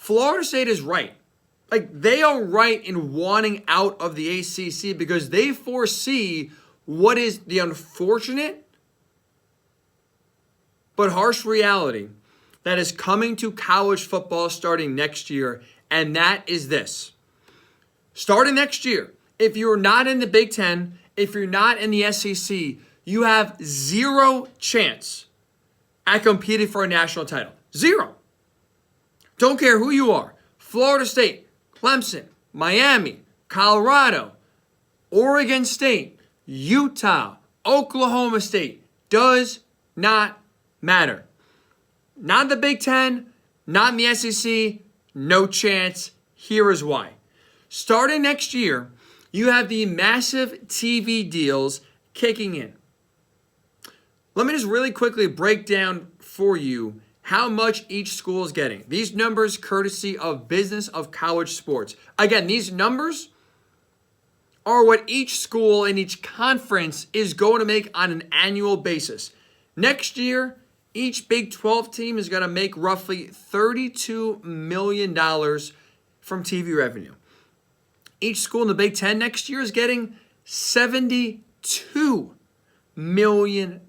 Florida State is right. Like, they are right in wanting out of the ACC because they foresee what is the unfortunate but harsh reality that is coming to college football starting next year, and that is this. Starting next year, if you're not in the Big Ten, if you're not in the SEC, you have zero chance at competing for a national title. Zero. Don't care who you are. Florida State, Clemson, Miami, Colorado, Oregon State, Utah, Oklahoma State. Does not matter. Not in the Big Ten, not in the SEC, no chance. Here is why. Starting next year, you have the massive TV deals kicking in. Let me just really quickly break down for you how much each school is getting. These numbers courtesy of Business of College Sports. Again, these numbers are what each school in each conference is going to make on an annual basis. Next year, each Big 12 team is going to make roughly $32 million from TV revenue. Each school in the Big Ten next year is getting $72 million.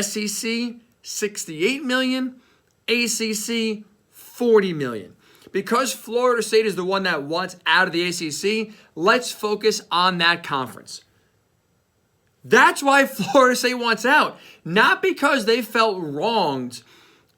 SEC, $68 million. ACC, $40 million. Because Florida State is the one that wants out of the ACC, let's focus on that conference. That's why Florida State wants out. Not because they felt wronged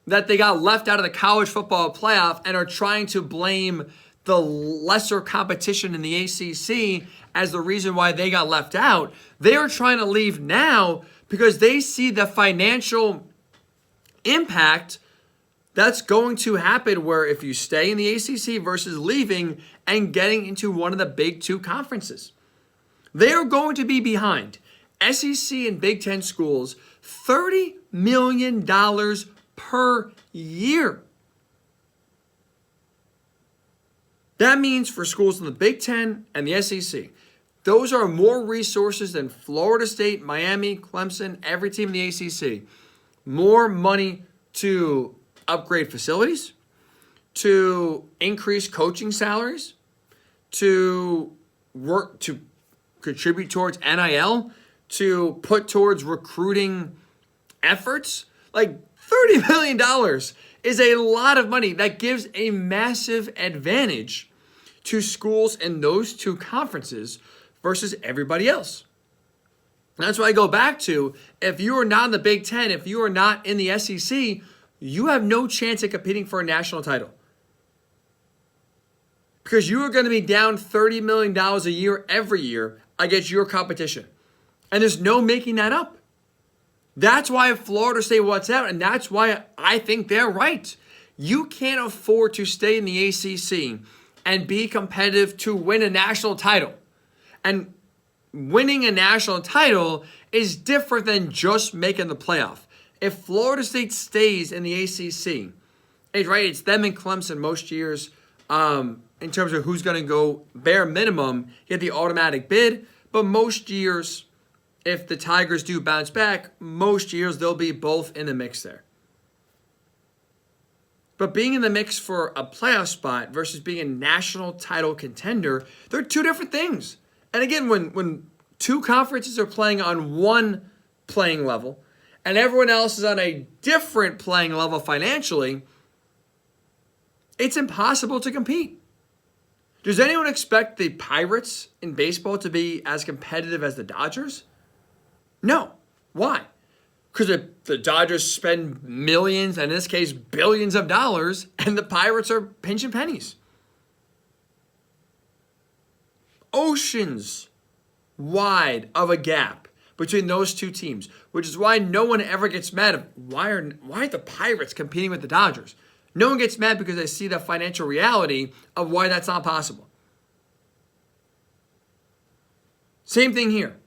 that they got left out of the college football playoff and are trying to blame the lesser competition in the ACC as the reason why they got left out. They are trying to leave now because they see the financial impact that's going to happen where if you stay in the ACC versus leaving and getting into one of the big two conferences. They are going to be behind SEC and Big Ten schools $30 million per year. That means for schools in the Big Ten and the SEC, those are more resources than Florida State, Miami, Clemson, every team in the ACC. More money to upgrade facilities, to increase coaching salaries, to work to contribute towards NIL, to put towards recruiting efforts. Like $30 million is a lot of money. That gives a massive advantage to schools in those two conferences versus everybody else. And that's why I go back to, if you are not in the Big Ten, if you are not in the SEC, you have no chance at competing for a national title. Because you are going to be down $30 million a year every year against your competition. And there's no making that up. That's why Florida State wants out, and that's why I think they're right. You can't afford to stay in the ACC and be competitive to win a national title. And winning a national title is different than just making the playoff. If Florida State stays in the ACC, it's them and Clemson most years in terms of who's going to go bare minimum, get the automatic bid. But most years, if the Tigers do bounce back, most years they'll be both in the mix there. But being in the mix for a playoff spot versus being a national title contender, they're two different things. And again, when two conferences are playing on one playing level and everyone else is on a different playing level financially, it's impossible to compete. Does anyone expect the Pirates in baseball to be as competitive as the Dodgers? No. Why? Because the Dodgers spend millions, and in this case, billions of dollars, and the Pirates are pinching pennies. Oceans wide of a gap between those two teams, which is why no one ever gets mad of why are the Pirates competing with the Dodgers? No one gets mad because they see the financial reality of why that's not possible. Same thing here.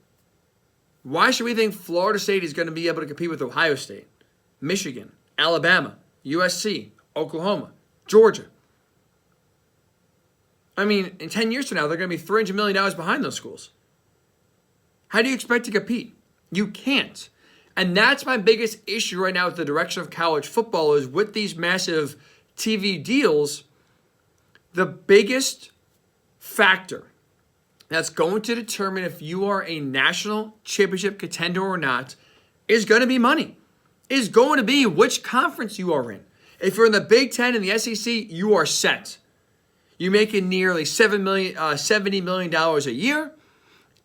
Why should we think Florida State is going to be able to compete with Ohio State, Michigan, Alabama, USC, Oklahoma, Georgia? I mean, in 10 years from now, they're going to be $300 million behind those schools. How do you expect to compete? You can't. And that's my biggest issue right now with the direction of college football is with these massive TV deals, the biggest factor that's going to determine if you are a national championship contender or not is going to be money, is going to be which conference you are in. If you're in the Big Ten and the SEC, you are set. You're making nearly $70 million a year.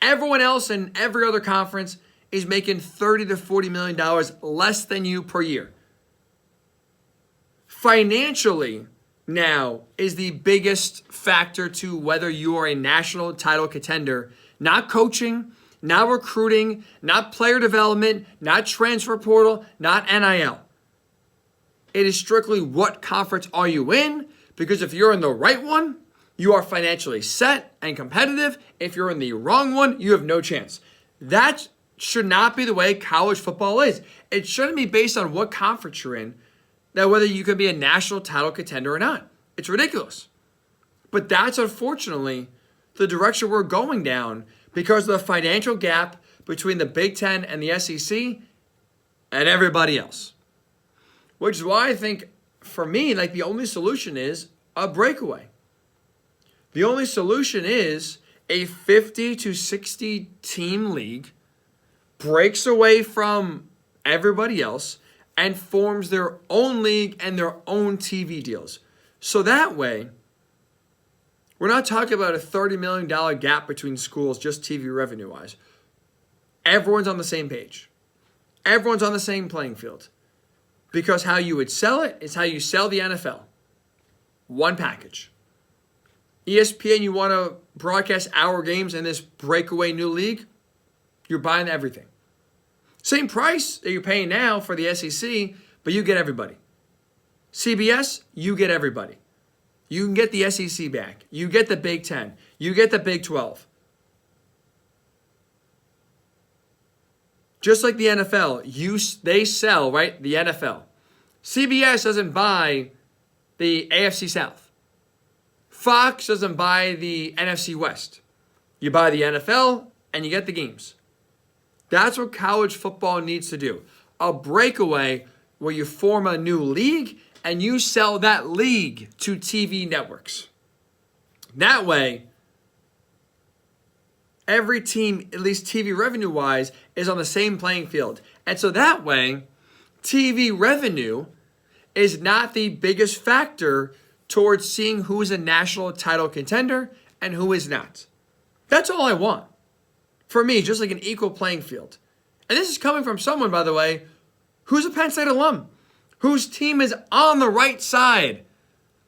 Everyone else in every other conference is making $30 to $40 million less than you per year. Financially, now is the biggest factor to whether you are a national title contender. Not coaching, not recruiting, not player development, not transfer portal, not NIL. It is strictly what conference are you in, because if you're in the right one, you are financially set and competitive. If you're in the wrong one, you have no chance. That should not be the way college football is. It shouldn't be based on what conference you're in, that whether you can be a national title contender or not. It's ridiculous. But that's unfortunately the direction we're going down because of the financial gap between the Big Ten and the SEC and everybody else. Which is why I think, for me, like the only solution is a breakaway. The only solution is a 50 to 60 team league breaks away from everybody else and forms their own league and their own TV deals. So that way, we're not talking about a $30 million gap between schools just TV revenue-wise. Everyone's on the same page. Everyone's on the same playing field. Because how you would sell it is how you sell the NFL. One package. ESPN, you want to broadcast our games in this breakaway new league, you're buying everything. Same price that you're paying now for the SEC, but you get everybody. CBS, you get everybody. You can get the SEC back. You get the Big Ten. You get the Big 12. Just like the NFL, they sell, right? The NFL. CBS doesn't buy the AFC South. Fox doesn't buy the NFC West. You buy the NFL and you get the games. That's what college football needs to do. A breakaway where you form a new league and you sell that league to TV networks. That way, every team, at least TV revenue-wise, is on the same playing field. And so that way, TV revenue is not the biggest factor towards seeing who is a national title contender and who is not. That's all I want. For me, just like an equal playing field. And this is coming from someone, by the way, who's a Penn State alum, whose team is on the right side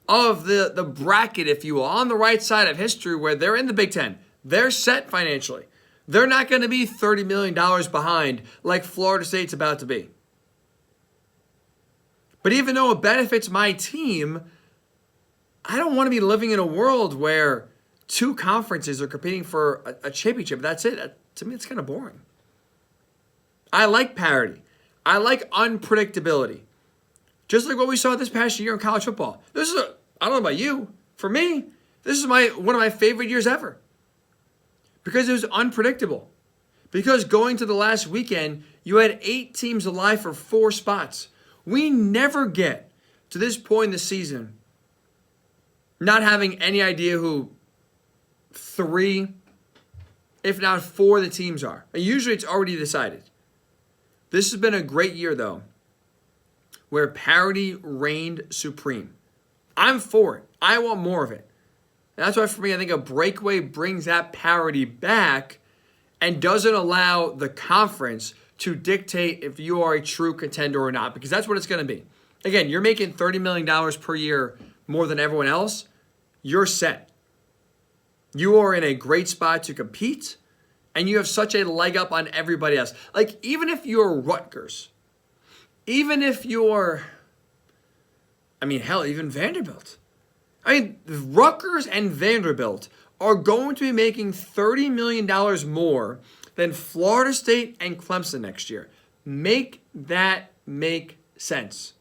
of the bracket, if you will, on the right side of history where they're in the Big Ten. They're set financially. They're not going to be $30 million behind like Florida State's about to be. But even though it benefits my team, I don't want to be living in a world where two conferences are competing for a championship. That's it. To me, it's kind of boring. I like parity. I like unpredictability. Just like what we saw this past year in college football. I don't know about you. For me, this is one of my favorite years ever. Because it was unpredictable. Because going to the last weekend, you had 8 teams alive for 4 spots. We never get to this point in the season not having any idea who 3, if not 4 of the teams are. And usually it's already decided. This has been a great year, though, where parity reigned supreme. I'm for it. I want more of it. And that's why, for me, I think a breakaway brings that parity back and doesn't allow the conference to dictate if you are a true contender or not, because that's what it's going to be. Again, you're making $30 million per year more than everyone else. You're set. You are in a great spot to compete, and you have such a leg up on everybody else. Like, even if you're Rutgers, even if you're, even Vanderbilt. Rutgers and Vanderbilt are going to be making $30 million more than Florida State and Clemson next year. Make that make sense.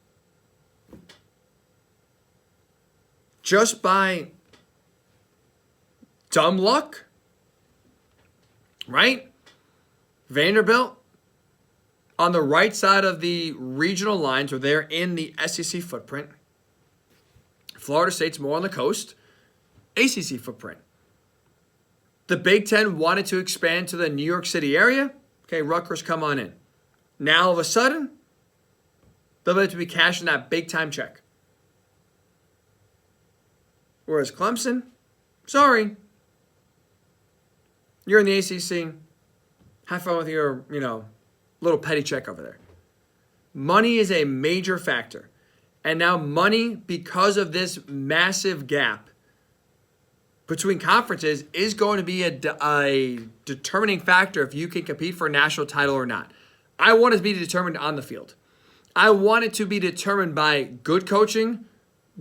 Just by dumb luck, right? Vanderbilt on the right side of the regional lines, where they're in the SEC footprint. Florida State's more on the coast. ACC footprint. The Big Ten wanted to expand to the New York City area. Okay, Rutgers, come on in. Now, all of a sudden, they'll have to be cashing that big-time check. Whereas Clemson, sorry. You're in the ACC. Have fun with your, little petty check over there. Money is a major factor. And now money, because of this massive gap between conferences, is going to be a determining factor if you can compete for a national title or not. I want it to be determined on the field. I want it to be determined by good coaching,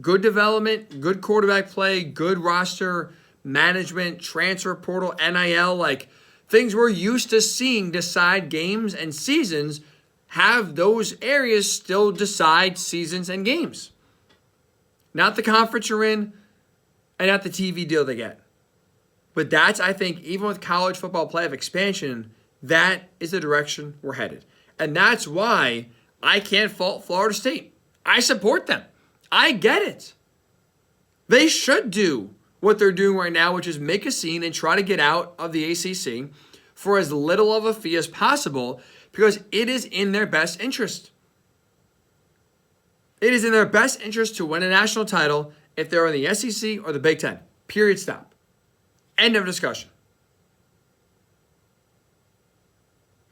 good development, good quarterback play, good roster management, transfer portal, NIL, like things we're used to seeing decide games and seasons. Have those areas still decide seasons and games. Not the conference you're in and not the TV deal they get. But that's, I think, even with college football playoff expansion, that is the direction we're headed. And that's why I can't fault Florida State. I support them. I get it. They should do what they're doing right now, which is make a scene and try to get out of the ACC for as little of a fee as possible, because it is in their best interest. It is in their best interest to win a national title if they're in the SEC or the Big Ten. Period. Stop. End of discussion.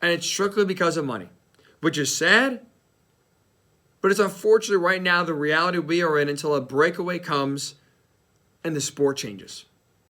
And it's strictly because of money, which is sad, but it's unfortunately right now the reality we are in until a breakaway comes and the sport changes.